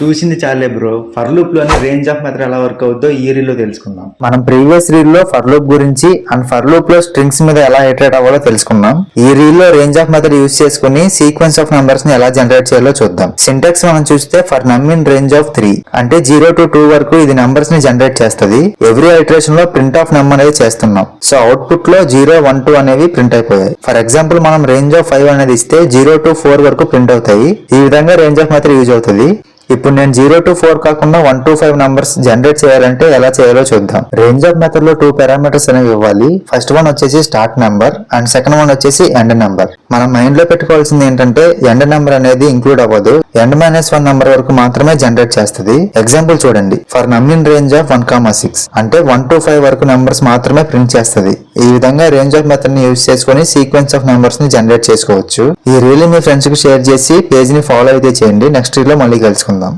చూసింది చాలే bro. For loop లోని రేంజ్ ఆఫ్ మెథడ్ ఎలా వర్క్ అవుద్దో ఈ రీల్ లో తెలుసుకుందాం. మనం ప్రీవియస్ రీల్ లో ఫర్ లూప్ గురించి అండ్ ఫర్ లూప్ లో స్ట్రింగ్స్ మీద ఎలా ఇటరేట్ అవ్వాలో తెలుసుకున్నాం. ఈ రీల్ లో రేంజ్ ఆఫ్ మెథడ్ యూజ్ చేసుకుని సీక్వెన్స్ ఆఫ్ నంబర్స్ ని ఎలా జనరేట్ చేయాలో చూద్దాం. సింటాక్స్ మనం చూస్తే ఫర్ నమ్ ఇన్ రేంజ్ ఆఫ్ 3 అంటే 0 to 2 వరకు ఇది నంబర్స్ ని జనరేట్ చేస్తుంది. ఎవ్రీ ఐటరేషన్ లో ప్రింట్ ఆఫ్ నమ్ అనేది చేస్తున్నాం. సో అవుట్పుట్ లో 0, 1, 2 అనేవి ప్రింట్ అయిపోయాయి. ఫర్ ఎగ్జాంపుల్ మనం రేంజ్ ఆఫ్ 5 అనేది ఇస్తే 0 to 4 వరకు ప్రింట్ అవుతాయి. ఈ విధంగా రేంజ్ ఆఫ్ మెథడ్ యూజ్ అవుతుంది. ఇప్పుడు నేను 0 to 4 కాకుండా 1 to 5 నంబర్స్ జనరేట్ చేయాలంటే ఎలా చేయాలో చూద్దాం. రేంజ్ ఆఫ్ మెథడ్ లో 2 పారామీటర్స్ అనేవి ఇవ్వాలి. ఫస్ట్ వన్ వచ్చేసి start number and second one వచ్చేసి ఎండ్ నెంబర్. మనం మైండ్ లో పెట్టుకోవాల్సింది ఏంటంటే ఎండ్ నెంబర్ అనేది ఇంక్లూడ్ అవ్వదు. ఎండ్ -1 నెంబర్ వరకు మాత్రమే జనరేట్ చేస్తుంది. ఎగ్జాంపుల్ చూడండి. ఫర్ నమ్ ఇన్ రేంజ్ ఆఫ్ 1,6 అంటే 1 to 5 వరకు నెంబర్స్ మాత్రమే ప్రింట్ చేస్తుంది. ఈ విధంగా రేంజ్ ఆఫ్ మెథడ్ ని యూజ్ చేసుకుని సీక్వెన్స్ ఆఫ్ నెంబర్స్ ని జనరేట్ చేసుకోవచ్చు. ఈ రీల్ మీ ఫ్రెండ్స్ కి షేర్ చేసి పేజ్ ని ఫాలో అయితే చేయండి. నెక్స్ట్ రీల్ లో మళ్ళీ కలుసుకుందాం.